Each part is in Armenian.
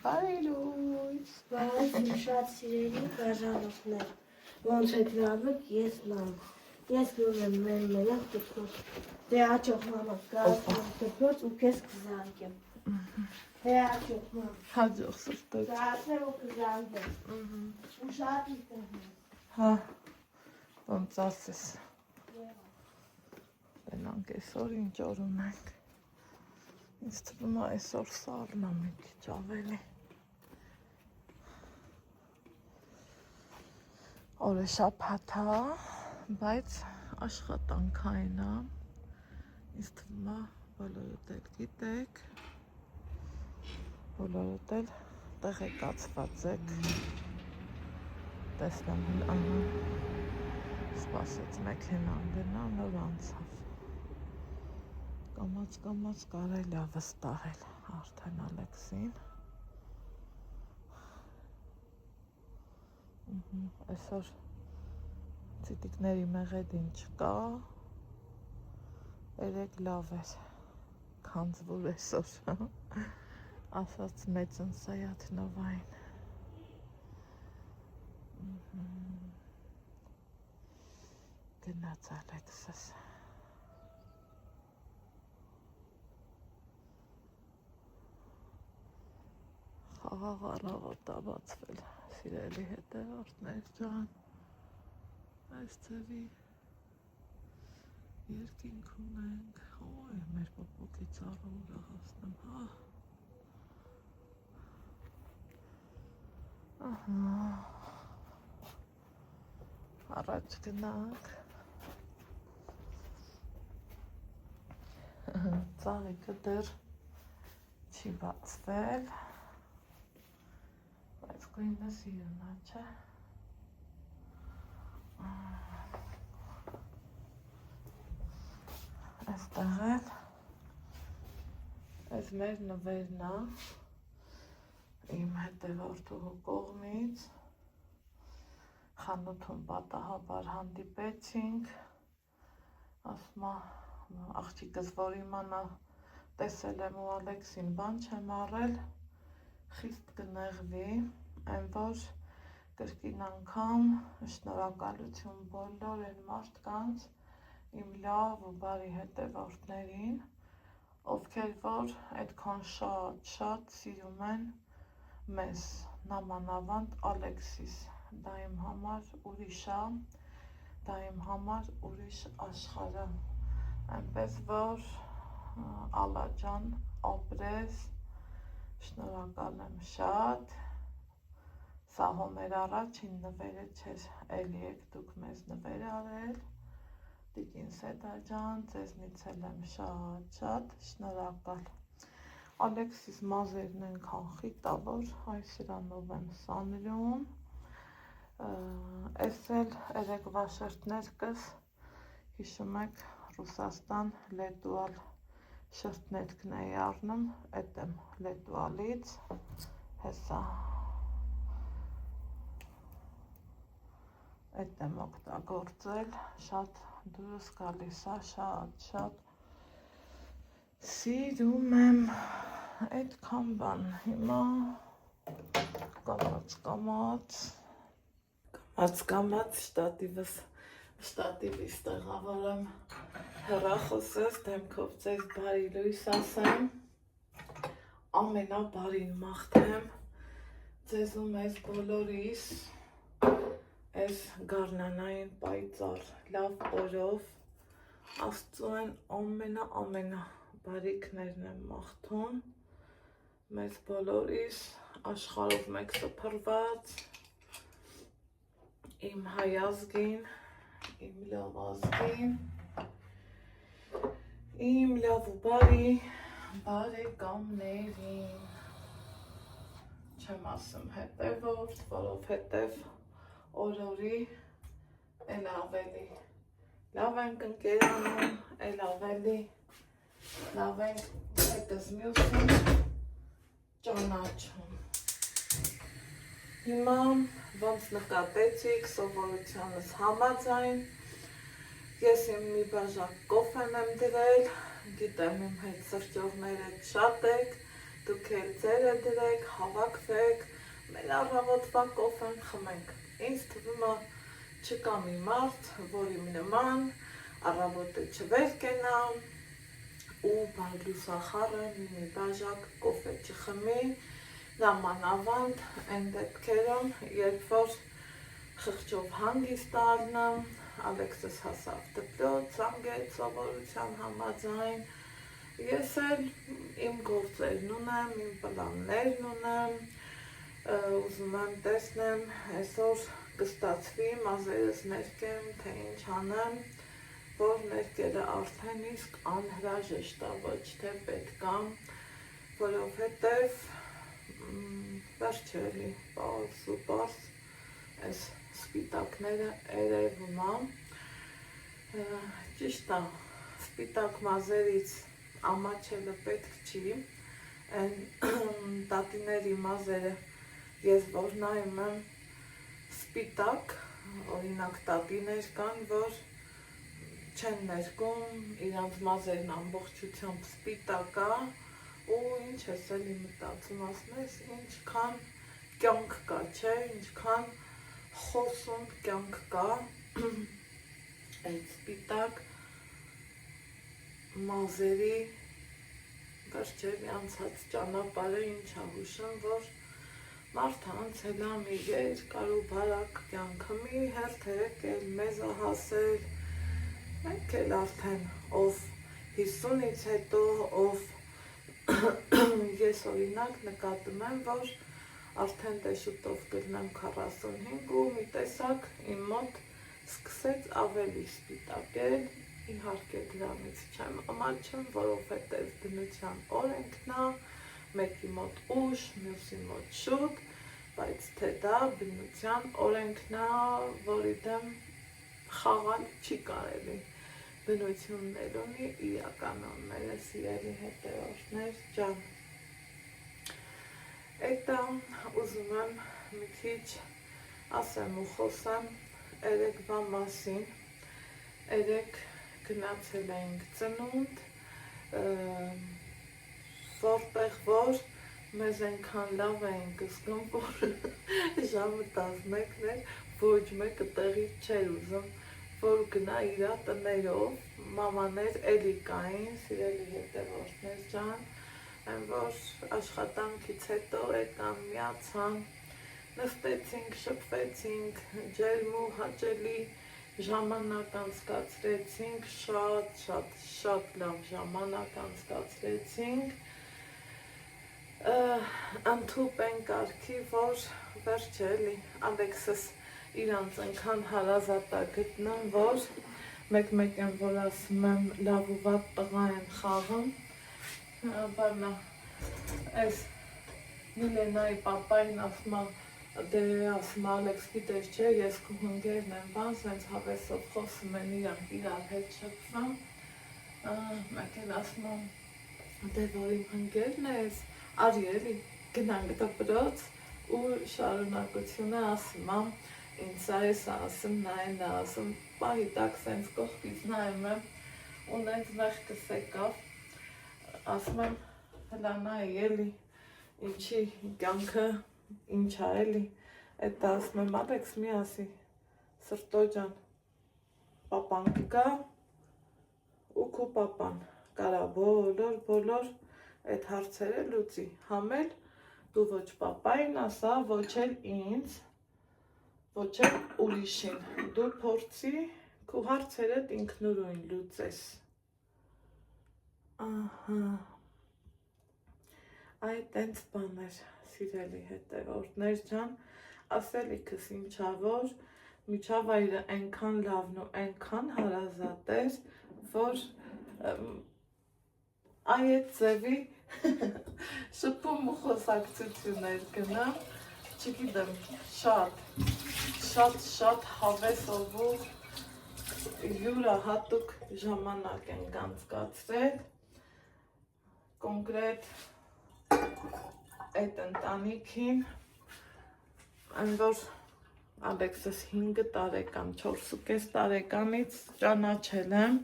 Բարելույս։ Բայց իմ շատ սիրելի բաժանորդներ, ոնց եք լավը, ես լավ։ Ես գնում եմ մեր դպրոց։ Դե աճող մամա, գարում դպրոց ու քեզ կզանգեմ։ Դե աճող մամա։ Հաջող սրտոց։ Գարացնեմ ու կզանգեմ։ Ու շատ իտեմ։ Հա, ոնց ասես։ Դենանք այսօր ինչ օր ունենք։ Ինձ թվում է այսօր սառն է մի քիչ ավելի։ Օրը շաբաթ է, բայց աշխատանքային է։ Ինձ թվում է բոլորդ էլ գիտեք, բոլորդ էլ տեղեկացված եք։ Տեսնեմ, ահա, սպասեց մեքենան գնա, նոր անցավ։ Կամաց կարելի է վստահել արդեն Ալեքսին։ Այսօր ցիտիկների մեղեդին չկա, երեկ լավ էր, քանձվոր այսօր, ասաց մեծն Սայաթնովային։ Գնաց Ալեքսս։ Խաղաղ առավոտ է բացվել, սիրելի հետևորդներ ջան, այս ձևի երկինք ունենք, ոյ, մեր պոպոկի ծառը ուրախացնեմ, հա։ Ահա, առաջ գնանք, ծաղիկը դեռ չի բացվել, բայց գույնը սիրուն է, չէ։ Այստեղ էլ, այս մեր նվերն է, իմ հետևորդուհու կողմից, խանութում պատահաբար հանդիպեցինք, ասում է, աղջիկս որ իմանա տեսել եմ ու Ալեքսին բան չեմ առել, խիստ կնեղվի, այն որ կրկին անգամ շնորհակալություն բոլոր այն մարդկանց, իմ լավ ու բարի հետևորդներին, ովքեր որ այդքան շատ սիրում են մեզ, նամանավանդ Ալեքսիս, դա իմ համար ուրիշ է, դա իմ համար ուրիշ աշխարհ է, այնպես որ Ալլա ջան, ապրես, շնորհակալ եմ շատ, սա հո մեր առաջին նվերը չէր, էլի եք դուք մեզ նվեր արել, Տիկին Սեդա ջան, ձեզնից էլ եմ շատ շնորհակալ։ Ալեքսիս մազերն այնքան խիտ է, որ այս սրանով եմ սանրում, այս էլ երեկվա շրթներկս, հիշում եք, Ռուսաստան լետուալ շրթներկն էի առնում, էդ եմ լետուալից, հեսա, էդ եմ օգտագործել, շատ դուրս գալիս է, շատ սիրում եմ, այդքան բան, հիմա կամաց շտատիվից տեղավորեմ հեռախոսս, դեմքով ձեզ բարի լույս ասեմ, ամենաբարին մաղթեմ, ձեզ ու մեզ բոլորիս, այս գարնանային պայծառ լավ օրով Աստծուն ամենա բարիքներն եմ մաղթում, մեզ բոլորիս աշխարհով մեկ սփռված, իմ հայ ազգին, իմ լավ ազգին, իմ լավ ու բարի բարեկամներին, չեմ ասում հետևորդ, որովհետև օրորի էլ ավելի լավ ենք ընկերանում, էլ ավելի լավ ենք հետս մյուսին ճանաչում։ Հիմա ոնց նկատեցիք սովորությանս համաձայն, ես իմ մի բաժակ կոֆեն եմ դրել, գիտեմ իմ հետ սրճողները շատ եք, դուք էլ ձերը դրեք, հավաքվեք, մեր առավոտվա կոֆեն խմենք։ Ինձ թվում է չկա մի մարդ, որ իմ նման առավոտը չվեր կենա ու բաղլուսախառը մի բաժակ կոֆե չխմի, նամանավանդ այն դեպքերում, երբ որ խղճով հանգիստ առնամ, Ալեքսս հասավ դպրոց, ծանգեց սովորության համաձայն, ես էլ իմ գործերն ունեմ, իմ պլաններն ունեմ, ուզում եմ տեսնեմ, այսօր կստացվի, մազերս ներկեմ, թե ինչ անեմ, որ ներկելը արդեն իսկ անհրաժեշտ է, ոչ թե պետք է, որովհետև վերջ էլի, պարզ ու պարզ, այս սպիտակները երևում է, ճիշտ է, սպիտակ մազերից ամաչելը պետք չի, այն տատիների մազերը ես որ նայում եմ սպիտակ, օրինակ տատիներ կան, որ չեն ներկում, իրանց մազերն ամբողջությամբ սպիտակ է, ու ինչ ես էլի մտածում, ասում ես, ինչքան կյանք կա, չէ, ինչքան խոսուն կյանք կա, այդ սպիտակ մազերի վերջերի անցած ճանապարհը ինչ է հուշում, որ մարդը անցել է մի երկար ու բարակ կյանքը, մի հերթ եկել, մեզ է հասել, մենք էլ արդեն ով 50-ից հետո, ով ես օրինակ նկատում եմ, որ արդեն դե շուտով կլինեմ 45 ու մի տեսակ իմ մոտ սկսեց ավելի սպիտակել, իհարկե դրանից չեմ ամաչում, որովհետև բնության օրենքն է, մեկի մոտ ուշ, մյուսի մոտ շուտ, բայց թե դա բնության օրենքն է, որի դեմ խաղալ չի կարելի, բնությունն էլ ունի իր կանոնները, սիրելի հետևորդներ ջան։ Էտա ուզում եմ մի քիչ ասեմ ու խոսեմ երեկվա մասին, երեք գնացել էինք ծնունդ, որտեղ որ մեզ այնքան լավ էինք զգում, որ ժամը 11-ն էր, ոչ մեկը տեղից չէր ուզում, որ գնա իրա տներով, մամաներ էլի կային, սիրելի հետևորդներ ջան, այն որ աշխատանքից հետո եկան, միացան, նստեցինք, շփվեցինք, ջերմ ու հաճելի ժամանակ անցկացրեցինք, շատ լավ ժամանակ անցկացրեցինք, ընդհուպ են կարգի, որ վերջ էլի, Ալեքսս իրանց այնքան հարազատ է գտնում, որ մեկ են, որ ասում եմ լավ ու վատ տղա են խաղում, բանա, այս Միլենայի պապային ասում Ալեքս գիտես չէ, ես քո հունգերն եմ բան, սենց հավեսով խոսում են իրանք իրար հետ շփվում, մեկ են ասում դե որ իմ հունգերն ես, արի էլի, գնանք դպրոց ու շարունակությունը ասում ինձ այս ասում, նա են ասում, պահի տակ սենց կողքից նայում եմ, ու նենց մեղքս եկավ, ասում եմ, հլանայի էլի, ինչի կյանքը, ինչ է էլի, էտ ասում եմ, Ալեքս մի ասի, սրտո ջան, պապան կգա, ու քո պապան կարա բոլոր այդ հարցերը լուծի, համել դու ոչ պապային ասա, ոչ էլ ինձ, ոչ էլ ուրիշին, դու փորձի քո հարցերդ ինքնուրույն լուծես, այդ տենց բաներ, սիրելի հետևորդներ ջան, ասելիքս ինչա, որ միջավայրը այնքան լավն ու այնքան հարազատ էր, որ այդ ձևի շփում ու խոսակցություններ գնամ, չգիտեմ, շատ հավեսով ու յուրահատուկ ժամանակ ենք անցկացրել, կոնկրետ այդ ընտանիքին, այն որ Ալեքսս 5 տարեկան, 4.5 տարեկանից ճանաչել եմ,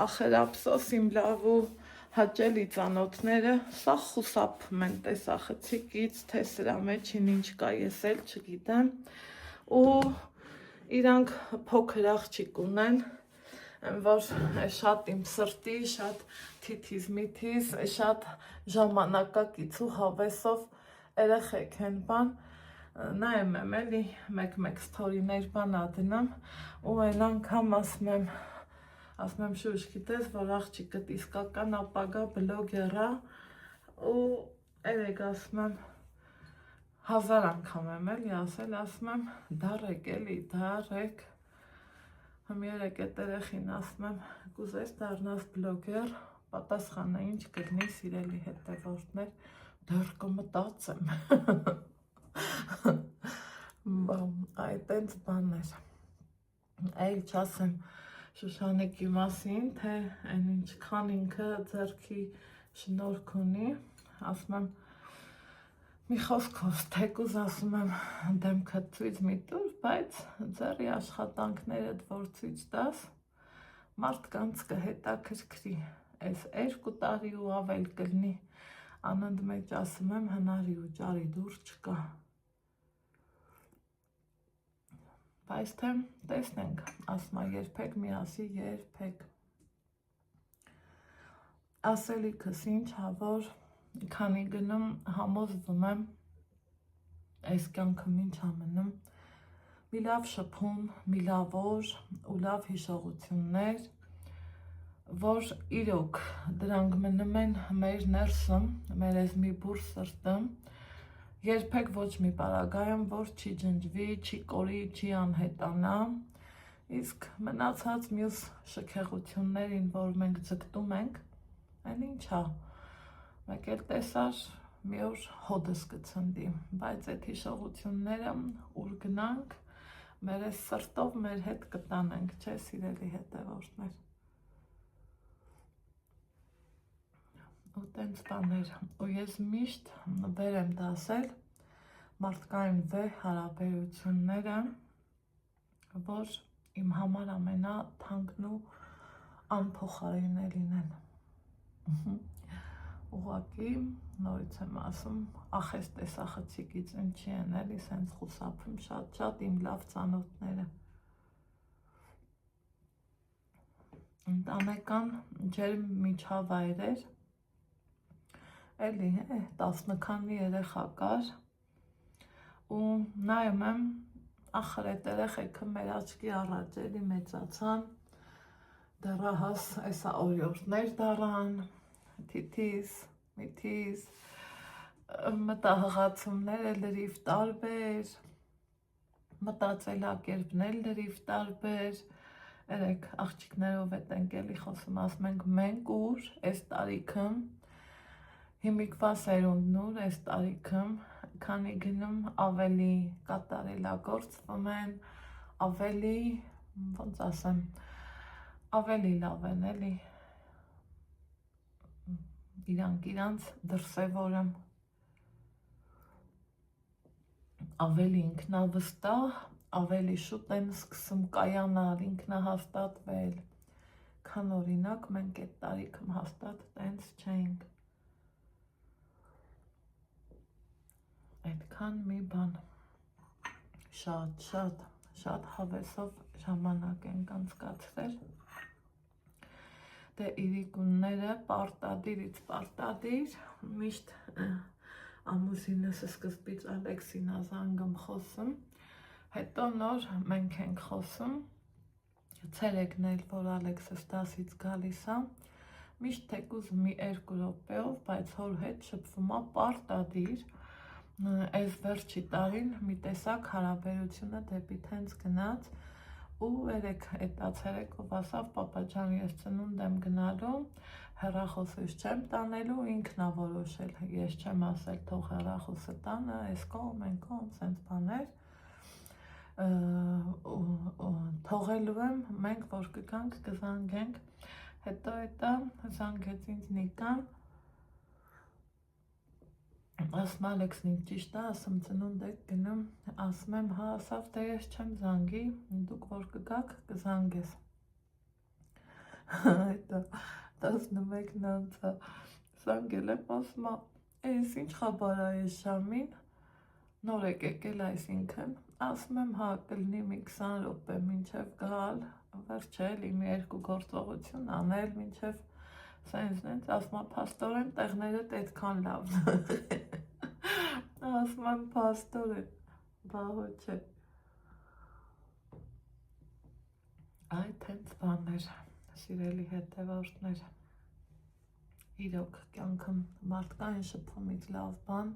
ախր ափսոս իմ լավ ու հաճելի ծանոթները, սա խուսափում են տեսախցիկից, թե սրա մեջին ինչ կա, ես էլ չգիտեմ, ու իրանք փոքր աղջիկ ունեն, որ շատ իմ սրտի, շատ թիթիզ-միթիզ, շատ ժամանակակից ու հավեսով երեխեք են բան, նայում եմ էլի մեկ-մեկ սթորիներ բան ադնում ու այն անգամ ասում եմ շուշ գիտես, որ աղջիկդ իսկական ապագա բլոգեր է ու երեք ասում եմ 1000 անգամ եմ էլի ասել, ասում եմ դարեք էլի, դարեք երեք էտ երեխին ասում եմ կուզես դառնաս բլոգեր, պատասխանը ինչ կլինի սիրելի հետևորդներ, դեռ կմտածեմ, այդ էնց բաններ, այլ չասեմ Շուշանիկի մասին, թե այն ինչքան ինքը ձեռքի շնորհք ունի, ասում եմ մի խոսքով, թեկուզ ասում եմ դեմքդ ցույց մի տուր, բայց ձեռի աշխատանքներդ որ ցույց տաս, մարդկանց կհետաքրքրի, այս 2 տարի ու ավել կլինի, անընդ մեջ ասում եմ հնարի ու ճարի դուր չկա, բայց թե տեսնենք, ասում եմ երբեք մի ասի, երբեք, ասելիքս ինչ որ քանի գնում համոզվում եմ, այս կյանքում ինչ ամնում, մի լավ շփում, մի լավ օր ու լավ հիշողություններ, որ իրոք դրանք մնում են մեր ներսում, մեր այս մի բուր սրտում, երբեք ոչ մի պարագայում, որ չի ջնջվի, չի կորի, չի անհետանա, իսկ մնացած մյուս շքեղություններին, որ մենք ձգտում ենք, այն ինչա, մեկ էլ տեսար մի օր հոդս կցնդի, բայց այդ հիշողությունները ուր գնանք, մեր այս սրտով մեր հետ կտանենք, չէ սիրելի հետևորդներ, ու տենց բաներ, ու ես միշտ վեր եմ դասել մարդկային վեհ հարաբերությունները, որ իմ համար ամենաթանկն ու անփոխարինելին են, ուղղակի նորից եմ ասում, ախես տեսախցիկից ինչի են էլի, սենց խուսափում շատ իմ լավ ծանոթները, ընտանեկան ջերմ միջավայրեր, էլի 10 քանի երեխա կար, ու նայում եմ, ախր այդ երեխեքը մեր աչքի առաջ էլի մեծացան, դեռահաս էսա օրիորդներ դառան, թիթիզ, միթիզ, մտահղացումները լրիվ տարբեր, մտածելակերպներ լրիվ տարբեր, երեք աղջիկներով էտ ենք էլի խոսում, ասում ենք մենք ուր, այս տարիքում, հիմիկվա սերունդն ուր, այս տարիքում, քանի գնում ավելի կատարելագործվում են, ավելի, ոնց ասեմ, ավելի լավ են էլի, իրանց դրսևորում, ավելի ինքնավստահ, ավելի շուտ են սկսում կայանալ, ինքնահաստատվել, քան օրինակ մենք այդ տարիքում հաստատ տենց չէինք, այդքան մի բան, շատ հավեսով ժամանակ ենք անցկացրել, դե իրիկունները պարտադիրից պարտադիր, միշտ ամուսինս սկզբից Ալեքսին ազանգում խոսում, հետո նոր մենք ենք խոսում, ցերեկն էլ, որ Ալեքսս դասից գալիս է, միշտ թեկուզ մի 2 րոպեով, բայց հոր հետ շփվում է պարտադիր, այս վերջի տարին մի տեսակ հարաբերությունը դեպի տենց գնաց, ու երեք էտացերեկով ասավ, պապա ջան, ես ծնունդ եմ գնալու, հեռախոսս չեմ տանելու, ինքն ա որոշել, ես չեմ ասել, թող հեռախոսը տանը, այս կողմ, այն կողմ, սենց բաներ, թողելու եմ, մենք որ կգանք, կզանգենք, հետո էտա զանգեց ինձ Նիկան, ասում Ալեքսն ինձ ճիշտ է, ասում ծնունդ եք գնում, ասում եմ, հա, ասավ, դե ես չեմ զանգի, դուք որ կգաք, կզանգես, հետո 11-ն անցա, զանգել եմ, ասում ա, «Էս ինչ խաբար ա այս ժամին, նոր եք եկել այսինքն», ասում եմ, հա, կլինի մի 20 րոպե մինչև գալ, վերջ էլի մի երկու գործողություն անել մինչև սենց, ասում ա, փաստորեն տեղներդ այդքան լավն ա, ասում եմ, փաստորեն, բա ոչ է, այդ հենց բաներ, սիրելի հետևորդներ, իրոք կյանքում մարդկային շփումից լավ բան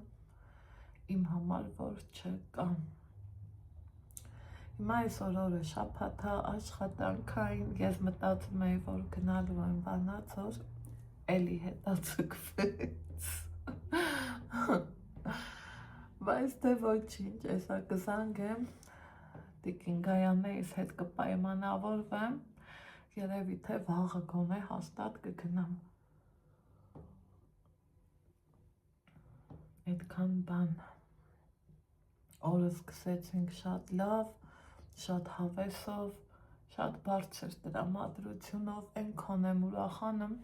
իմ համար որ չկա։ Հիմա այսօր օրը շաբաթ ա, աշխատանքային, ես մտածում էի, որ գնալու եմ Վանաձոր, էլի հետաձգվեց, բայց թե ոչինչ, էսա կզանգեմ, Տիկին Գայանեիս հետ կպայմանավորվեմ, երևի թե վաղը գոնե հաստատ կգնամ։ Այդքան բան։ Օրը սկսեցինք շատ լավ, շատ հավեսով, շատ բարձր տրամադրությունով, այնքան եմ ուրախանում,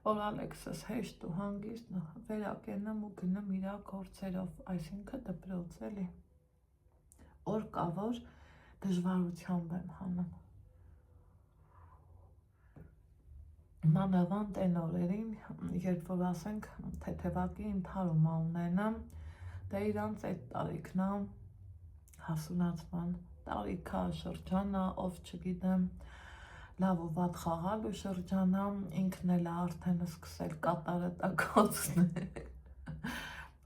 որ Ալեքսս հեշտ ու հանգիստ վերակենամ ու գնում իր գործերով, այսինքն դպրոց էլի։ Օր կա, որ դժվարությամբ եմ հանում։ Մանավանդ այն օրերին, երբ որ ասենք թեթևակի ընդհարում ունենամ, դե իրանց այդ տարիքն ա, հասունացման տարիքա շրջանա, ով չգիտեմ, լավ ու վատ խաղալու շրջանա, ինքն էլ արդեն սկսել կատարը տակոցնել,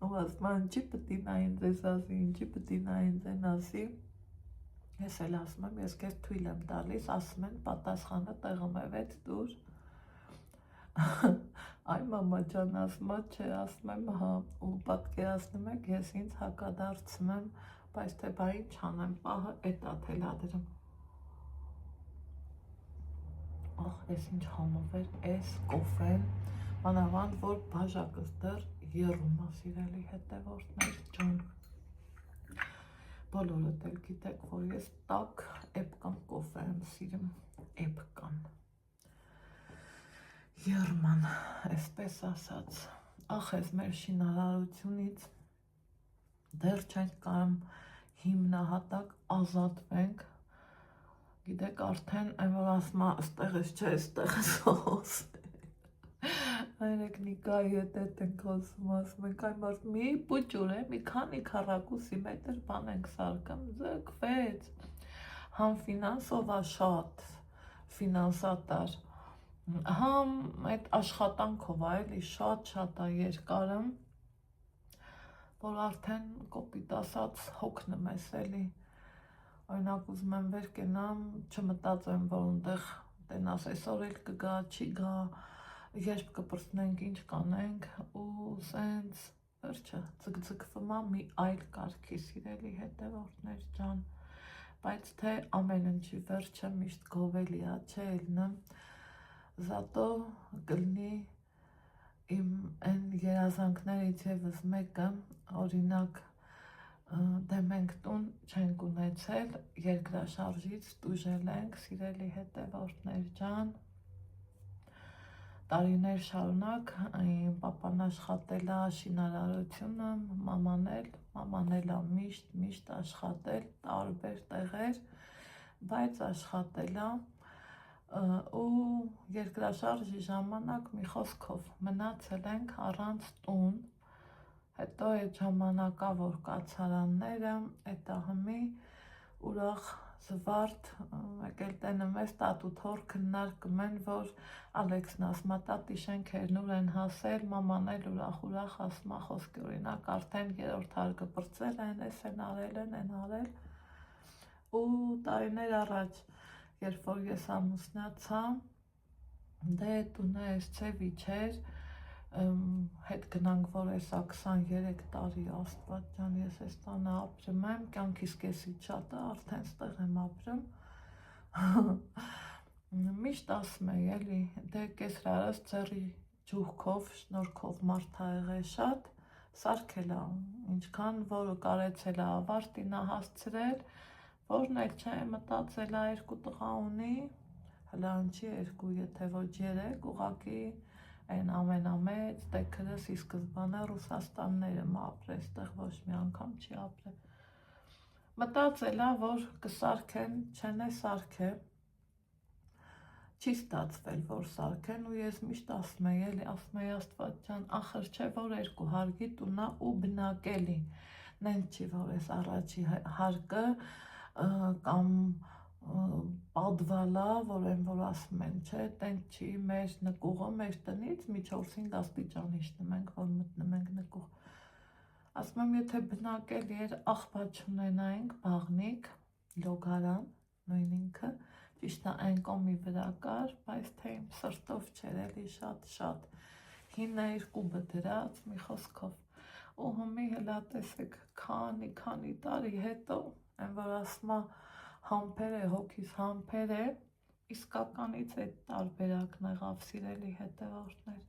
ու ասում ինչի պտի նա ինձ ես ասի, ինչի պտի նա ինձ են ասի, ես էլ ասում եմ, ես կեզ թույլ եմ տալիս, ասում են պատասխանը տեղում է վեց դուր, այ մամա ջան ասում է, չէ, ասում եմ, հա, ու պատկերացնում եք, ես ինձ հակադարձում եմ, բայց թե բա ինչ անեմ, պահը էտա թելադրում։ Ախ, ես ինչ համով էր, ես կոֆեն, մանավանդ, որ բաժակս դեռ եռում ա, սիրելի հետևորդներ ջան։ Բոլորդ էլ գիտեք, որ ես տաք էպկան կոֆե եմ սիրում, էպկան, եռման, այսպես ասած, ախ ես մեր շինարարությունից դեռ չենք կարում հիմնահատակ ազատվենք, գիտեք արդեն այն որ ասում ա ստեղս չէ, ստեղս ոս, այրեք Նիկայի հետ ենք խոսում, ասում ենք այն մարդ մի պուճուր է, մի քանի քառակուսի մետր բան ենք սարկում, ձգվեց, համ ֆինանսով ա շատ, ֆինանսատար, համ այդ աշխատանքով ա էլի շատ ա երկարում, որ արդեն կոպիտ ասած հոգնում ես էլի, օրինակ ուզում եմ վեր կենամ, չմտածեմ, որ ընդեղ տենաս այսօր էլ կգա, չի գա, երբ կպրծնենք, ինչ կանենք, ու սենց վերջը ձգձգվում ա մի այլ կարգի, սիրելի հետևորդներ ջան, բայց թե ամեն ինչի վերջը միշտ գովելի ա, չէ էլնը, զատո կլինի իմ այն երազանքներից ևս մեկը, օրինակ, դե մենք տուն չենք ունեցել, երկրաշարժից տուժել ենք, սիրելի հետևորդներ ջան, տարիներ շարունակ իմ պապան աշխատել ա շինարարությունը, մաման էլ ա միշտ աշխատել, տարբեր տեղեր, բայց աշխատել ա, ու երկրաշարժի ժամանակ մի խոսքով մնացել ենք առանց տուն, հետո այդ ժամանակավոր կացարանները, այդ ահմի ուրախ զվարթ, եկել տենը մեզ տատութոր քննարկում են, որ Ալեքսն ասում ա տատի շենքերն ուր են հասել, մաման էլ ուրախ ասում ա խոսքի օրինակ արդեն երրորդ հարկը պրծել են, էս են արել, ու տարիներ առաջ, երբ որ ես ամուսնացա, դե տունը էս ցևի չէր, հետ գնանք, որ էսա 23 տարի աստված ջան, ես էս տանը ապրում եմ, կյանքիս կեսից շատ է, արդեն ստեղ եմ ապրում, միշտ ասում էի էլի, դե կեսրարս ձեռի ջուհքով, շնորհքով մարդ ա եղել շատ, սարքել ա, ինչքան որը կարեցել ա ավարտին ա հասցրել, որն էլ չէ մտածել ա երկու տղա ունի, հլանչի 2, եթե ոչ 3, ուղղակի այն ամենամեծ տեքրս ի սկզբանե Ռուսաստանները ապրել, այդտեղ ոչ մի անգամ չի ապրել։ Մտածելա, որ կսարքեն, չեն է սարքե, չի ստացվել, որ սարքեն ու ես միշտ ասում եի, էլի ասում եի Աստված ջան, ախր չէ, որ 2 հարկի տունա ու բնակելի, նենց չի, որ ես առաջի հարկը կամ պատվալա, որ են, որ ասում են, չէ, տենց չի, մեր նկուղը մեր տնից մի 4-5 աստիճան իջնում ենք, որ մտնում ենք նկուղ։ Ասում եմ, եթե բնակելի էր, աղբատ չունենայինք, բաղնիկ, լոգարան, նույն ինքը, ճիշտ է այն կոմի վրա կար, բայց թե իմ սրտով չէր, էլի շատ հին էր կուբը դրած, մի խոսքով։ Ու հումի հլա տեսեք, քանի տարի հետո, այն որ ասում է համբեր է, հոգիս համբեր է, իսկականից այդ տարբերակն եղավ, սիրելի հետևորդներ։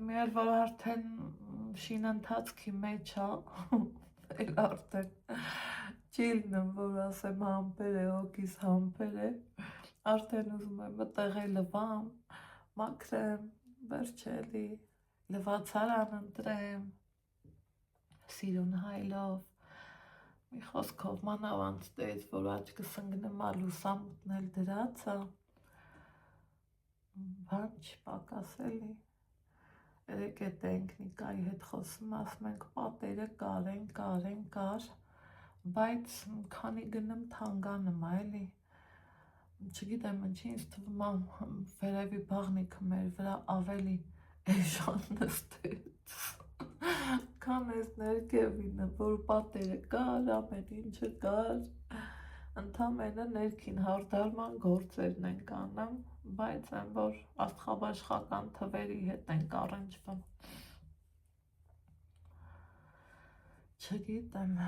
Մի էլ որ արդեն շինընթացքի մեջ է, էլ արդեն չի լինում, որ ասեմ համբեր է, հոգիս համբեր է, արդեն ուզում եմ մտեղել լվամ, մաքրեմ, վերջելի, լվացարան ընտրեմ, սիրուն հայլով, մի խոսքով մանավանդ դեից, որ աչկս ընգնմա լուսամուտնել դրածա, բան չպակասելի, երեկ էտ ենք Նիկայի հետ խոսում, ասում ենք պատերը կար, բայց քանի գնում թանգանում էլի, չգիտեմ ինչի ինձ թվում է վերևի բաղնիքը մեր վրա ավելի էժան նստեց, քան ես ներքևինը, որ պատերը կար, ամեն ինչը կար, ընդամենը ներքին հարդարման գործերն ենք անում, բայց այն որ աստղաբաշխական թվերի հետ ենք առնչվում։ Չգիտեմ,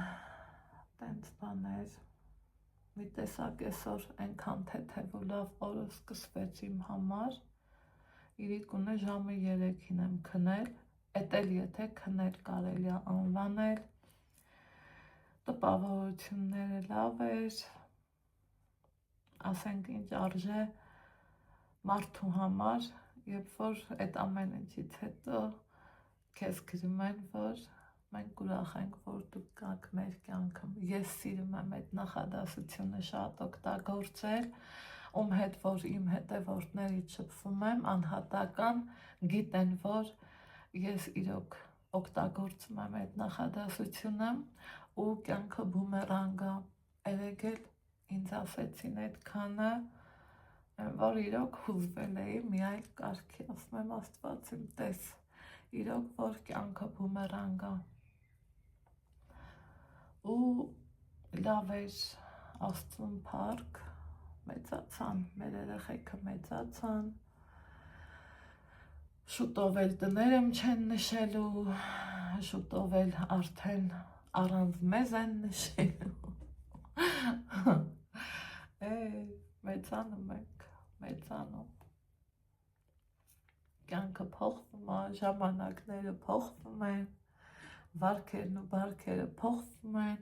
տենց բաներ, մի տեսակ այսօր այնքան թեթև ու լավ օրը սկսվեց իմ համար, իրիկունը ժամը 3-ին եմ քնել, էդ էլ եթե քնել կարելի է անվանել, տպավորությունները լավ էր, ասենք ինչ արժե մարդու համար, երբ որ այդ ամեն ինչից հետո քեզ գրում են, որ մենք ուրախ ենք, որ դուք կաք մեր կյանքում, ես սիրում եմ այդ նախադասությունը շատ օգտագործել, ում հետ որ իմ հետևորդներից շփվում եմ, անհատական գիտեն, որ ես իրոք օգտագործում եմ այդ նախադասությունը ու կյանքը բումերանգ է, երեկ էլ ինձ ասեցին այդքանը, որ իրոք հուզվել էի մի այլ կարգի, ասում եմ Աստված իմ տես, իրոք որ կյանքը բումերանգ է, ու լավ էր Աստծուն փառք, մեծացան, մեր երեխեքը մեծացան, շուտով էլ տներեմ չեն նշելու, շուտով էլ արդեն առանց մեզ են նշելու, մեծանում ենք, մեծանում, կյանքը փոխվում է, ժամանակները փոխվում են, վարքերն ու բարքերը փոխվում են,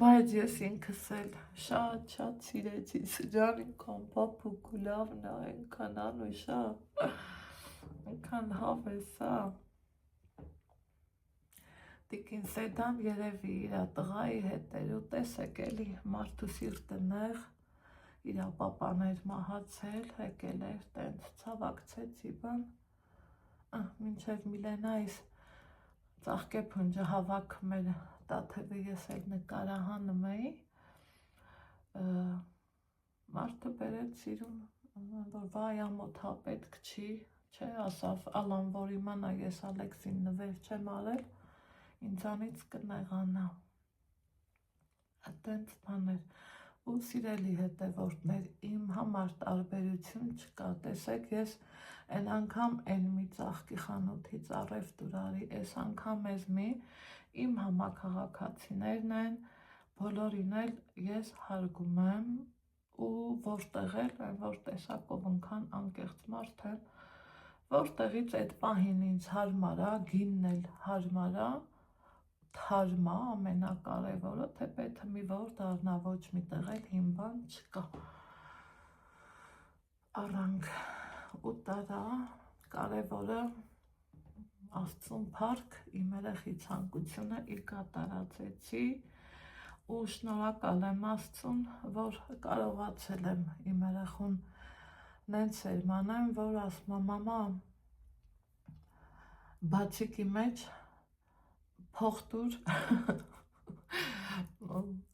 բայց ես ինքս էլ շատ սիրեցի Սրջանին քան փափուկ ու լավն է, այնքան անուշ է, այնքան հավես է, տիկին Սեդան երևի իրա տղայի հետ էր ու տեսեք էլի մարդու սիրտը նեղ, իրա պապան էր մահացել, եկել էր, տենց ցավակցեցի բան, մինչև Միլենայիս ծաղկե փունջը հավաքում էր տաթևը ես էլ նկարահանում էի, մարդը բերեց սիրուն, որ վայ ամոթա պետք չի, չէ, ասավ ալան, որ իմանա ես Ալեքսին նվեր չեմ արել, ինձանից կնեղանա, այդտենց բաներ, ու սիրելի հետևորդներ, իմ համար տարբերություն չկա, տեսեք ես են անգամ են մի ծաղկի խանութից առևտուր արի, այս անգամ ես մի իմ համաքաղաքացիներն են, բոլորին էլ ես հարգում եմ ու որտեղ էլ են, որ տեսակով ընքան անկեղծ մարդ եմ, որտեղից այդ պահին ինձ հարմար է, գինն էլ հարմար է, թարմա ամենակարևորը, թե պետք մի որ դառնա ոչ մի տեղ էլ հիմ բան չկա, Առանք ու տարա կարևորը Աստծուն փառք, իմ երեխի ցանկությունը իր կատարածեցի ու շնորհակալ եմ Աստծուն, որ կարողացել եմ իմ երեխուն նենց սերմանեմ, որ ասում եմ մամա բացիկի մեջ փող տուր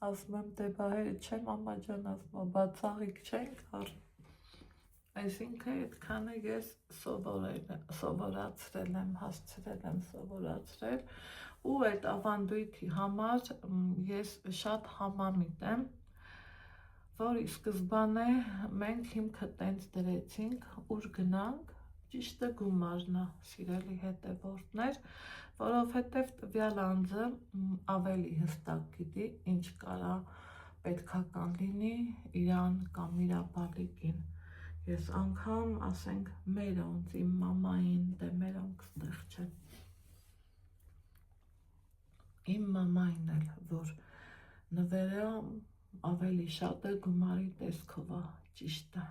ասում եմ դե բահերը չէ մամա ջան, ասում եմ բացաղիկ չենք առ այսինքն այդքանը ես սովորացրել եմ, հասցրել եմ սովորացրել ու այդ ավանդույթի համար ես շատ համամիտ եմ, որ ի սկզբանե մենք հիմքը տենց դրեցինք, ուր գնանք, ճիշտը գումարն է, սիրելի հետևորդներ, որովհետև տվյալ անձը ավելի հստակ գիտի, ինչ կարա պետքական լինի իրան կամ իրա բալիկին Ես անգամ, ասենք, մերոնց, իմ մամային, դե մերոնք ստեղ չեն Իմ մամային էլ, որ նվերը ավելի շատ է գումարի տեսքով է, ճիշտ է,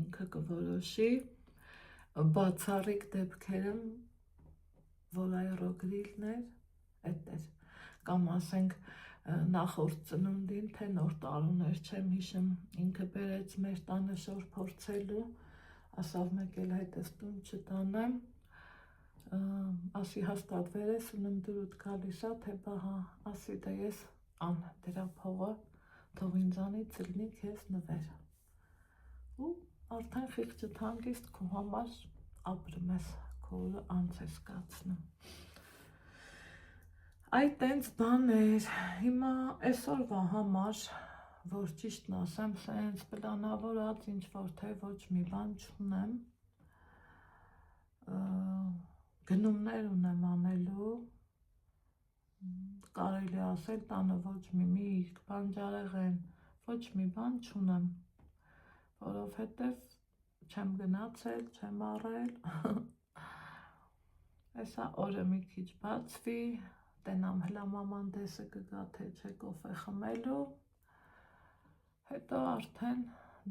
ինքը կորոշի բացառիկ դեպքերը, որ այռոգրիլներ, էդ էր, կամ ասենք նախորդ ծնունդին, թե նոր տարուներ չեմ հիշում, ինքը բերեց մեր տանը շոր փորձելու, ասավ մեկ էլ հետս տուն չտանեմ, ասի հաստատ վերես ունեմ դրուտ գալիս է, թե բահա, ասի դա ես ան դրա փողը, թող ինձանից լնի քեզ նվեր, ու արդեն խիղճդ հանգիստ քո համար ապրում ես, քո օրը անց ես կացնում Այդ տենց բաներ, հիմա այսօրվա համար, որ ճիշտն ասեմ, սենց պլանավորած ինչ-որ թե ոչ մի բան չունեմ, գնումներ ունեմ անելու, կարելի ասել տանը ոչ մի միրգ, բանջարեղեն, ոչ մի բան չունեմ, որովհետև չեմ գնացել, չեմ առել, այսա օրը մի քիչ բացվի, տենամ հլա մաման դեսը կգա թե չէ կոֆե խմելու, հետո արդեն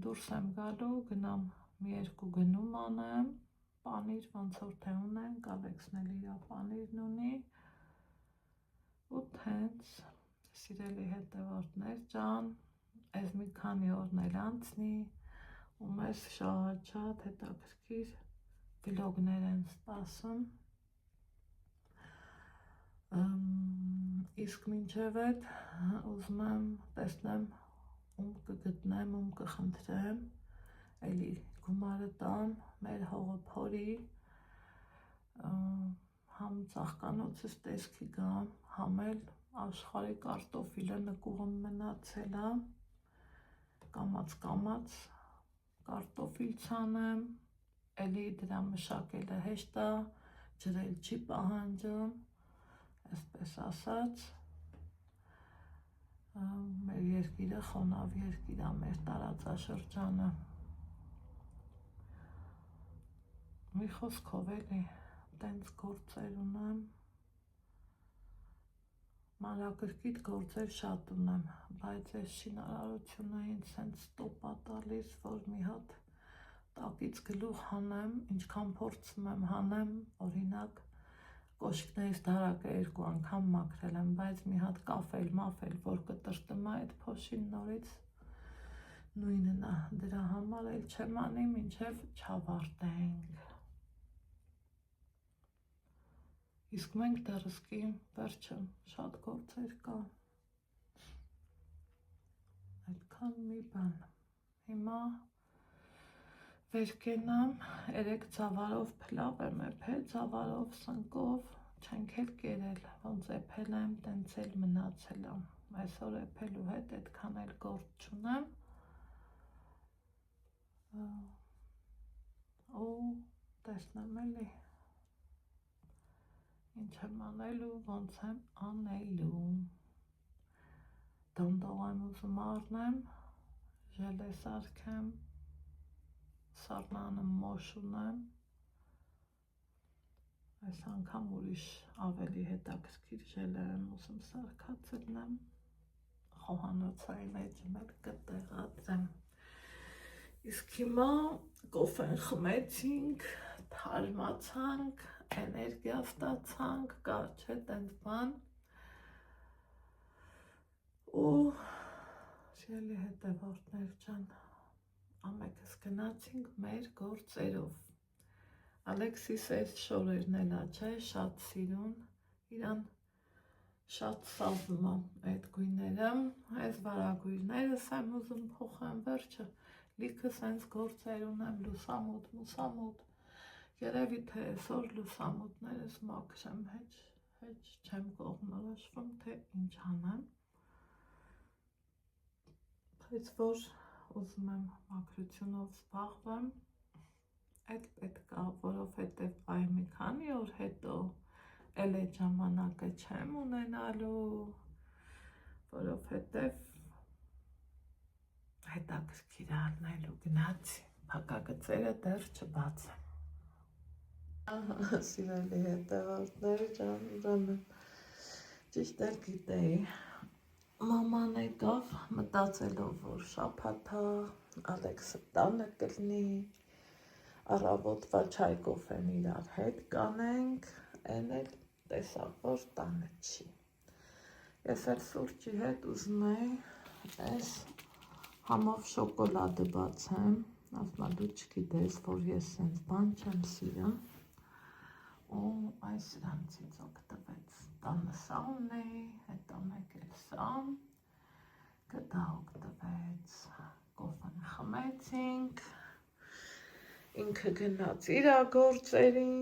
դուրս եմ գալու, գնամ մի երկու գնում անեմ, պանիր ոնց որ թե ունենք, Ալեքսն էլ իրա պանիրն ունի, ու թենց, սիրելի հետևորդներ ջան, այս մի քանի օրն էլ անցնի, ու մեզ շատ հետաքրքիր վլոգներ են սպասում, իսկ մինչև այդ ուզում եմ տեսնեմ ում կգտնեմ, ում կխնդրեմ, էլի գումարը տամ, մեր հողը փորի, համ ծաղկանոցս տեսքի գամ, համ էլ աշխարհի կարտոֆիլը նկուղում մնացել է, կամաց կարտոֆիլ ցանեմ, էլի դրա մշակելը հեշտ է, ջրել չի պահանջում, այսպես ասած, մեր երկիրը խոնավ երկիր է, մեր տարածաշրջանը, մի խոսքով էլի, տենց գործեր ունեմ, մանրակրկիտ գործեր շատ ունեմ, բայց այս շինարարությունը ինձ սենց ստոպ է տալիս, որ մի հատ տակից գլուխ հանեմ, ինչքան փորձում եմ հանեմ, օրինակ, կոշիկներից դարակը 2 անգամ մաքրել եմ, բայց մի հատ կաֆել, մաֆել, որ կտրտում է այդ փոշին նորից նույնն է, դրա համար էլ չեմ անի, մինչև չավարտենք։ Իսկ մենք դեռ սկի վերջը շատ գործեր կա։ Այդքան մի բան։ Հիմա վերկենամ, 3 ծավալով փլավ եմ էփել, ծավալով սնկով, չենք էլ կերել, ոնց էփել եմ, տենց էլ մնացել եմ, այսօր էփելու հետ այդքան էլ գործ չունեմ, ու տեսնեմ էլի, ինչ եմ անելու, ոնց եմ անելու, դոնդող եմ ուզում առնեմ, ժելե սարքեմ, սառնանը մոշ ունեմ, այս անգամ ուրիշ ավելի հետաքրքիր ժելե եմ ուզում սարքացնեմ, խոհանոցային էջում էլ կտեղադրեմ, Իսկ հիմա կոֆեն խմեցինք, թարմացանք, էներգիա ստացանք, կար չէ տենց բան ու շելի հետևորդներ ջան, ամենքս գնացինք մեր գործերով։ Ալեքսիս այս շորերն էլա չէ, շատ սիրուն, իրան շատ սազում է այդ գույները, այս վարագույրներս եմ ուզում փոխեմ վերջը, լիքը սենց գործեր ունեմ, լուսամուտ, մուսամուտ, երևի թե այսօր լուսամուտներս մաքրեմ, հեչ չեմ կողմնորոշվում, թե ինչ անեմ, բայց որ ուզում եմ մաքրությունով զբաղվեմ, այդ պետք է, որովհետև այ մի քանի օր հետո էլ այդ ժամանակը չեմ ունենալու, որովհետև հետաքրքիր առնելու գնացի, փակագծերը դեռ չբացեմ։ Ահա, սիրելի հետևորդներ ջան, ուրեմն ճիշտ էլ գիտեի, մաման եկավ մտածելով, որ շաբաթ է, Ալեքսը տանը կլինի, առավոտվա չայ կոֆեն իրար հետ կանենք, են էլ տեսավ, որ տանը չի։ Ես էլ սուրճի հետ ուզում էի այս համով շոկոլադը բացեմ, ասմա դու չգիտես, որ ես սենց բան չեմ սիրում, ու այս սրանցից օգտվեց, տանը սա ունեի, հետո մեկ էլ սա, գտա օգտվեց, կոֆեն խմեցինք, ինքը գնաց իրա գործերին,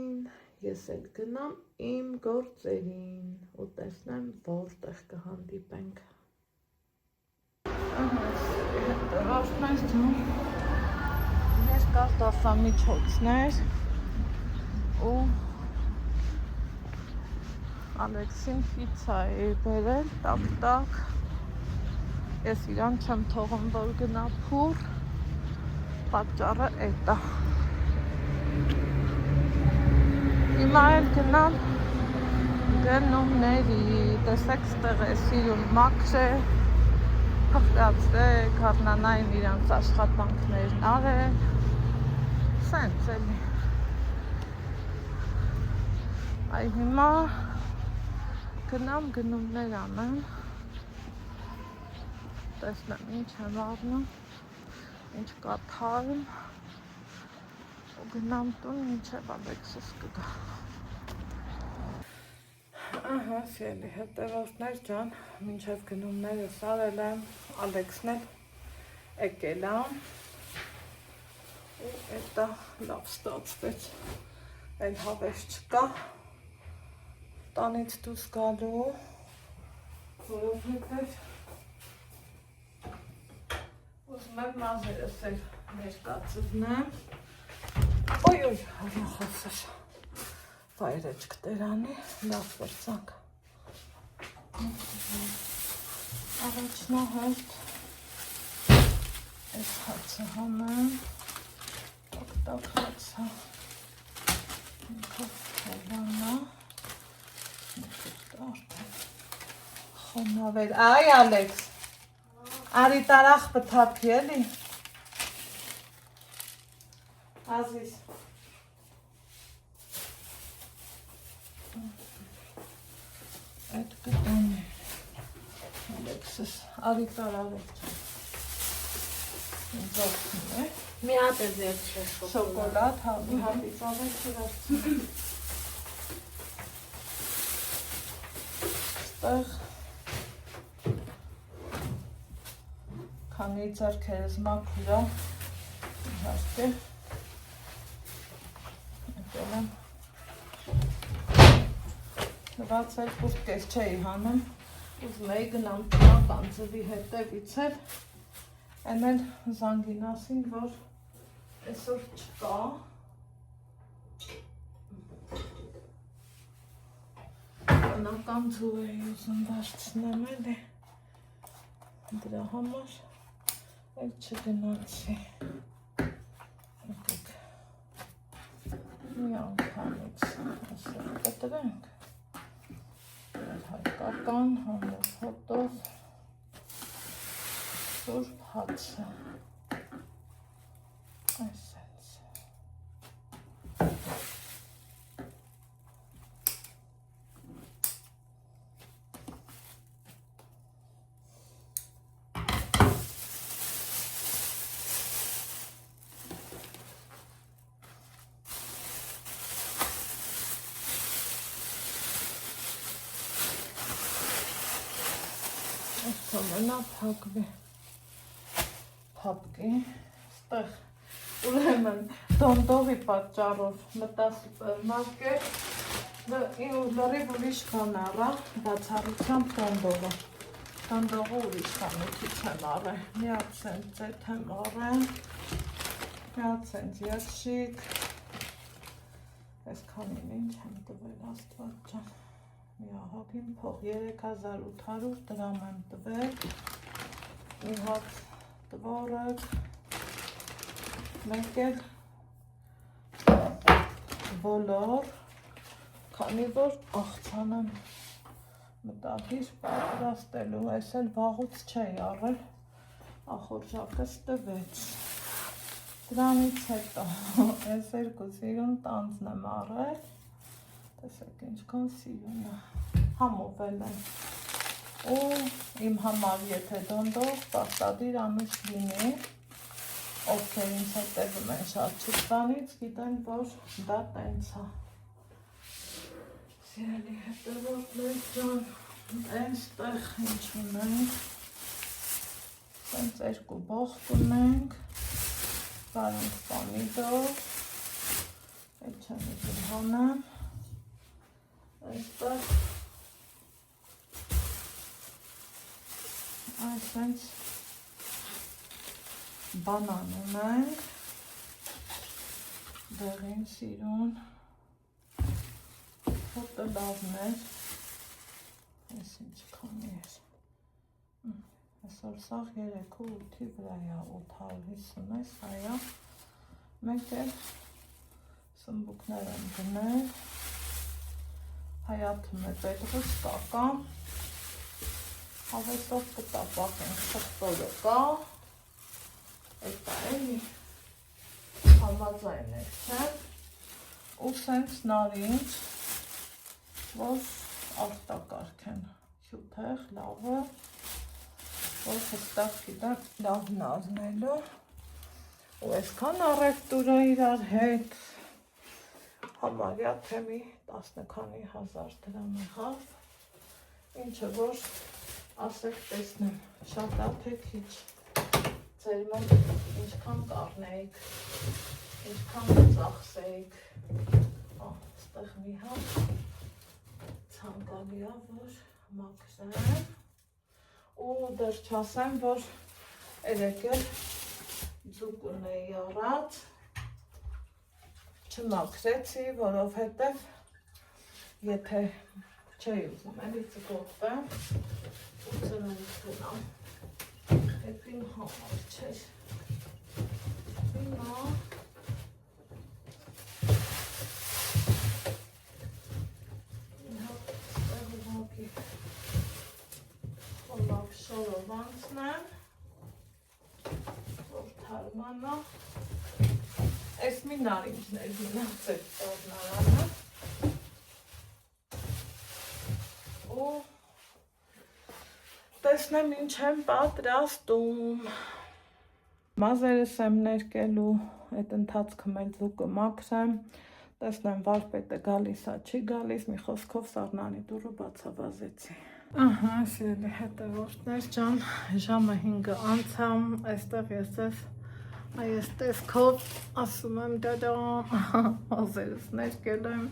ես էլ գնամ իմ գործերին ու տեսնեմ որտեղ կհանդիպենք։ Հետևորդներ ջան, երկար դասամիջոցներ ու Ալեքսին պիցա էի բերել, տակ, ես իրան չեմ թողում, որ գնա փուռ, պատճառը էդ է։ Հիմա էլ գնամ գնումների, տեսեք ստեղ է սիրուն մաքր է, փխկացրեք, հարնանային իրանց աշխատանքներն արել, սենց էլի։ Այ հիմա գնամ գնումներ անեմ, տեսնեմ ինչ եմ առնում, ինչ կա թարմ, ու գնամ տուն մինչև Ալեքսս կգա։ Ահա, սիրելի հետևորդներ ջան, մինչև գնումներս արել եմ, Ալեքսն էլ եկել է, ու էտա լավ ստացվեց, էլ հավես չկա, տանից դուրս գալու, որովհետև ուզում եմ մազերս էլ ներկացնեմ, օյ, հրախոսր, վայրեջք տերանի, լավ վերցանք, առաջնահերթ, այս հացը հանեմ, տակ հացը, ինքը հովանա, խոնավեր, այ Ալեքս, արի տարախ պթապի էլի, ազիս, այդ կտան է, Ալեքսս, արի տարավեր չեմ, ձողքն է, մի հատ է ձեր չէ շոկոլադ, մի հատից ավեր չվերցին, ստեղ, քանի ձեռքերս մաքուր է, իհարկե, եկել եմ, հվացել պուրկես չէի հանում, ուզում էի գնամ տնական ձվի հետևից էլ, են էլ զանգին ասին, որ այսօր չկա, տնական ձու էի ուզում վարձնեմ էլի, դրա համար էլ չգնացի, եկեք, մի անգամից ասել կտրենք, հայկական համով հոտով, սուրբ հացը, Ամենա փակվի։ Փապկի, ստեղ ուրեմն դոնդողի պատճառով մտա սուպերմարկետ լրիվ ուրիշ բան առա, բացառությամբ դոնդողը։ Դոնդողը ուրիշ բան քիչ եմ առել, մի հատ սենց ձեթ եմ առել, մի հատ սենց երշիկ, այսքանին ինչ եմ տվել Աստված ջան, մի ահագին փող 3800 դրամ եմ տվել, մի հատ տվորակ, մեկ էլ բոլոր, քանի որ աղցան եմ մտադիր պատրաստելու, այս էլ վաղուց չէի առել, ախորժակս տվեց, դրանից հետո այս երկու սիրուն տանձն եմ առել, տեսեք ինչքան սիրուն է, համովել եմ, ու իմ համար եթե դոնդող պարտադիր անուշ լինի, ովքեր ինձ հետևում են շատ շուտվանից, գիտեն, որ դա տենց է։ Սիրելի հետևորդներ ջան, այնստեղ ինչ ունենք, սենց երկու բոխտ ունենք, վարունգ պամիդոր, այդ չեմ ուզում հանեմ, այնստեղ այսենց բանան ունենք, դեղին սիրուն, հոտը լավն էր, այս ինչքան էր, այսօր սաղ 3-8-ի վրա է, 850 է, սա է, մեկ էլ սմբուկներ եմ գնել, հայաթում է պետրուս կակա, հավեսով կտապակ ենք խղտորը կա, այդ էլի համաձայն եք, չէ, ու սենց նարինջ, որ արտակարգ են հյութեղ, լավը, որ հստակ գիտեմ լավն ազնելու, ու այսքան առևտուրը իրար հետ, համարյա թե մի 10 քանի հազար դրամ եղավ, ինչը որ ասեք տեսնեմ, շատ է թե քիչ, ձեր մոտ ինչքան կառնեիք, ինչքան կծախսեիք, ստեղ մի հատ ցանկալի է, որ մաքրեմ, ու դեռ չասեմ, որ երեկ էլ ձուկ ունեի առած, չմաքրեցի, որովհետև եթե չէի ուզում, էլի ծգողվեմ, ու ծնունդ գնամ, էդ իմ համար չէր, հիմա խոլավ շորով անցնեմ, որ թարմանա, այս մի նարինջներ գնացել տարնարանը, ու տեսնեմ ինչ եմ պատրաստում, մազերս եմ ներկելու, այդ ընթացքում էլ ձուկը մաքրեմ, տեսնեմ վարպետը գալիս է, չի գալիս, մի խոսքով սառնանի դուռը բացավազեցի։ Ահա, սիրելի հետևորդներ ջան, ժամը 5-ը անցամ, այստեղ ես ձեզ այս տեսքով ասում եմ դադամ, մազերս ներկել եմ,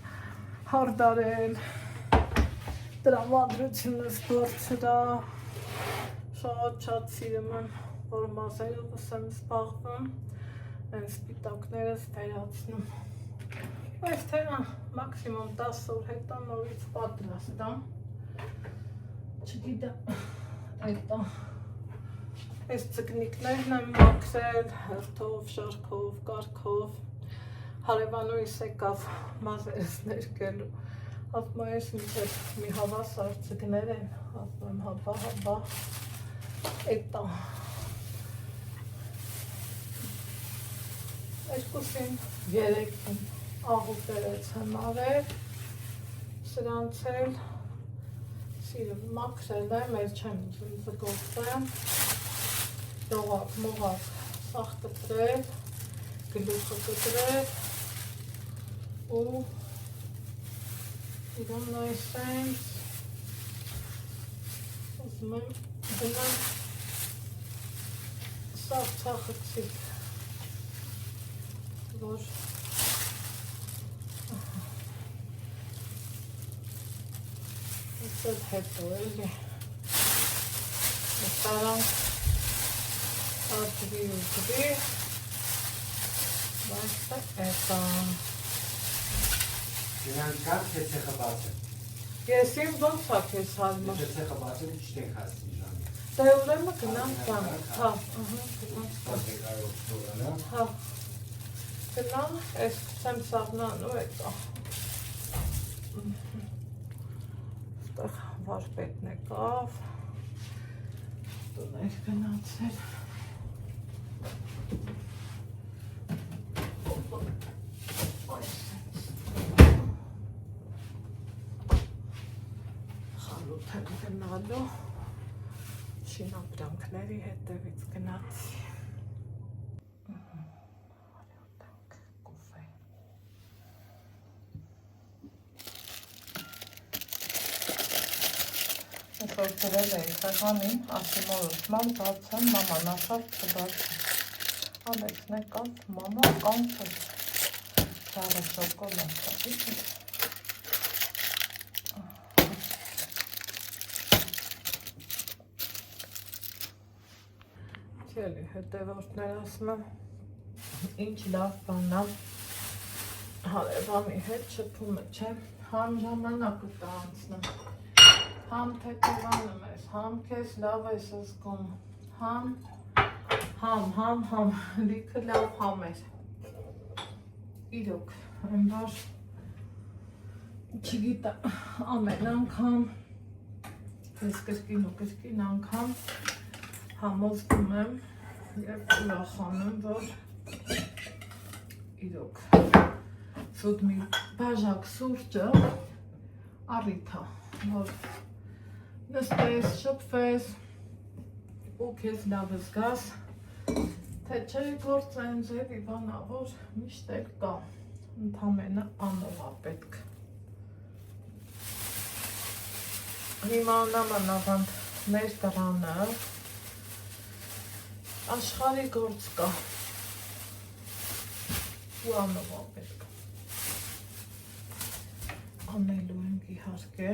հարդարել, տրամադրությունս բարձրա, շատ սիրում եմ, որ մազերովս եմ զբաղվում, այն սպիտակներս վերացնում, այս թե մաքսիմում 10 օր հետո նորից պատրաստամ, չգիտեմ, այս ծգնիկներն եմ մաքրել, հերթով, շարքով, կարգով, հարևանուիս եկավ մազերս ներկելու, ասում ես ինչ է մի հավասար ծգներ են, ասում եմ հապա, էտա, երկուսին, երեքին աղուտերեց եմ արել, սրանց էլ սիրում մաքրել եմ, էլ չեմ ուզում զգողվեմ, դողակ, մողակ, սաղ կտրել, գլուխը կտրել, ու իրոն այս սենց, ուզում եմ գնամ սաղ ծախցիկ, որ Այդ հետո էլի տարանք ադրի ու գրի, բայց էտա Գնանք կար, թե ցեխը բացել։ Ես իմ ոնց ա քեզ հարմար։ Եթե ցեխը բացել, չտենք հասնի ժամի։ Դե ուրեմն գնանք բան, հա, հա, գնամ, ես կսեմ սաղնան ու էտա։ Ստեղ վարպետն եկավ, տուներ գնացել։ Խանութ եմ գնալու, շինապրանքների հետևից գնացի։ Որ դրել էի սեղանին, ասի մորս, ման բացեմ, մաման ասավ չբացեմ։ Ալեքսն եկավ, մամա կանցել։ Շարը շոկոլադ է։ Չելի հետևորդներ ասում եմ, ինչ լավ բան է, հարևանի հետ շփումը չէ, համ ժամանակը տա անցնում։ Համ թեթևանում ես, համ քեզ լավ ես զգում, համ, լիքը լավ համ էր։ Իրոք, այն որ չգիտա, ամեն անգամ, ես կրկին անգամ համոզվում եմ և ուրախանում, որ իրոք սուտ մի բաժակ սուրճը առիթ է, որ նստես, շփվես ու քեզ լավ զգաս, թե չէ գործեն ձևի բանա, որ միշտ էլ կա, ընդամենը անողա պետք։ Հիմա նամանավանդ մեր տրանը աշխարհի գործ կա ու անողա պետք։ Անելու ենք իհարկե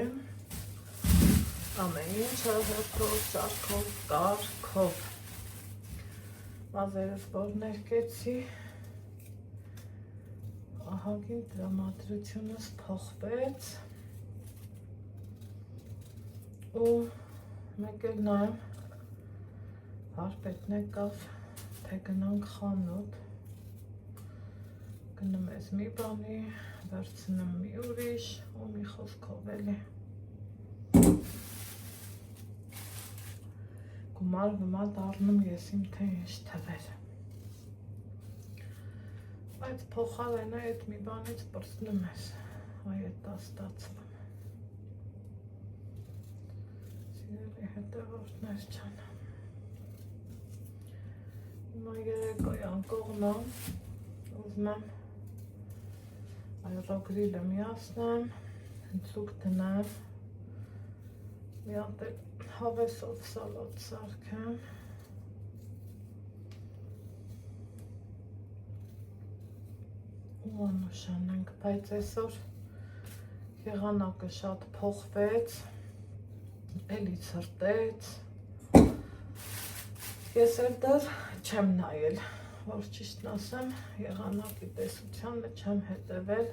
ամեն ինչը հերթով, ճարքով, կարգով։ Մազերս որ ներկեցի, ահագին տրամադրությունս փոխվեց ու մեկ էլ նայեմ, վարպետն եկավ, թե գնանք խանութ, գնում ես մի բանի, վերցնում մի ուրիշ ու մի խոսքով էլի։ Գումար դառնում ես իմ թե ինչ թվեր։ Բայց փոխարենը այդ մի բանից պրծնում ես, այ էտա ստացվում։ Սիրելի հետևորդներ ջան։ Հիմա երեկոյան կողմը ուզում եմ այրոգրիլը միացնեմ, ցուկ տնեմ, մի հատ հավեսով սալատ սարքեմ, ու անուշանենք, բայց այսօր եղանակը շատ փոխվեց, էլի ցրտեց, ես էլ դեռ չեմ նայել, որ ճիշտն ասեմ, եղանակի տեսությանը չեմ հետևել,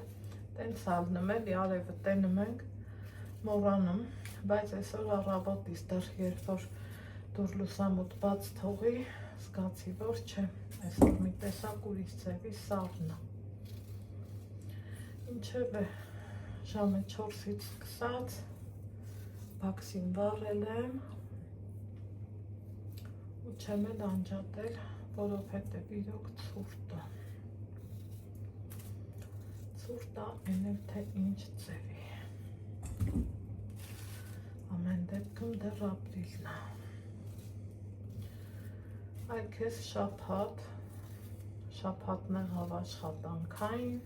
տենց ալնում էլի արևը տենում ենք, մոռանում, բայց այսօր առավոտից դեռ երբ որ դուր լուսամուտ բաց թողի, զգացի, որ չէ, այսօր մի տեսակ ուրիշ ձևի սառն է։ Ինչևէ, ժամը 4-ից սկսած, բաքսին վառել եմ ու չեմ էլ անջատել, որովհետև իրոք ցուրտ է։ Ցուրտ է, այն էլ թե ինչ ձևի։ Ամեն դեպքում դեռ ապրիլն է։ Այ քեզ շաբաթ, շաբաթն եղավ աշխատանքային,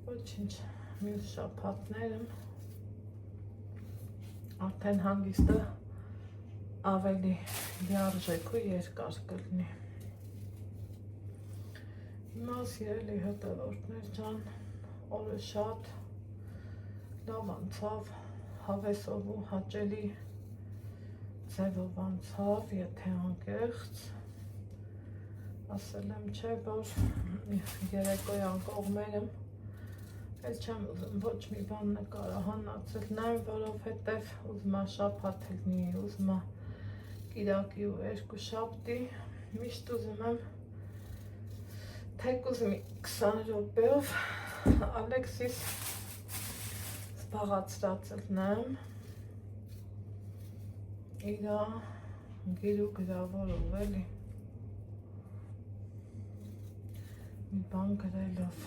ոչինչ, մյուս շաբաթները արդեն հանգիստը ավելի լիարժեք ու երկար կլինի։ Հիմա սիրելի հետևորդներ ջան, օրը շատ լավ անցավ, հավեսով ու հաճելի ձևով անցավ, եթե անկեղծ, ասել եմ չէ, որ երեկոյան կողմերում ես չեմ ուզում ոչ մի բան նկարահանացել, նայեմ, որովհետև ուզում եմ շաբաթ լինի, ուզում եմ կիրակի ու երկուշաբթի, միշտ ուզում եմ թեկուզ մի 20 րոպեով Ալեքսիս զբաղացրած լինեմ, իրա գիր ու գրավորով էլի, մի բան գրելով,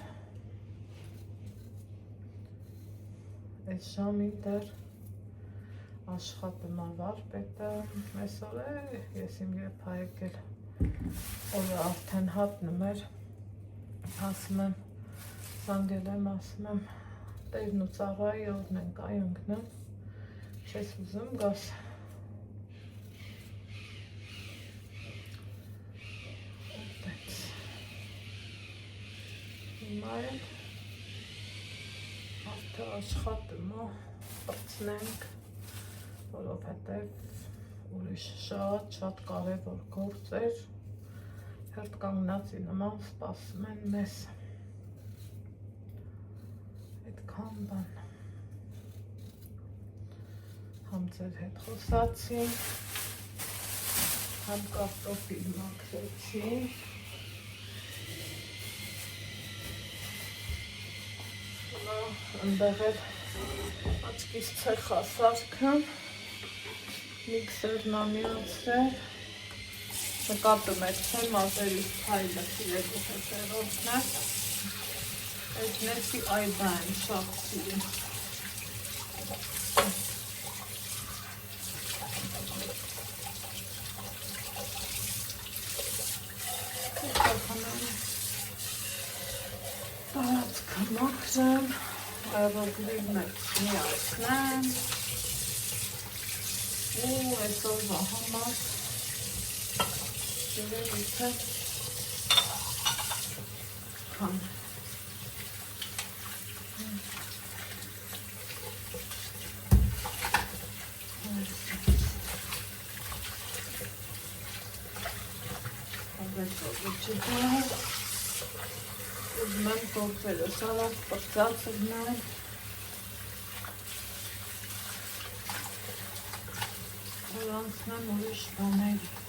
այս ժամին դեռ աշխատում վարպետը, այսօր ես իմ երբ եկել, օրը արդեն հատնում էր, ասում եմ, զանգել եմ, ասում եմ, տերն ու ծառայի օրն ենք այընկնում, չես ուզում գաս, հիմա էլ արդեն աշխատում ու պրծնենք, որովհետև ուրիշ շատ կարևոր գործեր հերթ կանգնածի նման սպասում են մեզ, այդքան բան, համ ձեր հետ խոսացի, համ կարտոֆիլ մաքրեցի, ընդեղ էր աչքիս ցեխասարքը, միքսերն ամիացրել, նկատում եք, թե մազերիս փայլը սիրելի հետևորդներ, էջնեցի այդա եմ շատ սիրում, տարածքը մաքրեմ, այրոգրիվն էլ միացնեմ, ու այսօրվա համար սիրելի թե քան ուզում եմ գործերը սարակ պրծած լինել, որ անցնեմ ուրիշ բաների։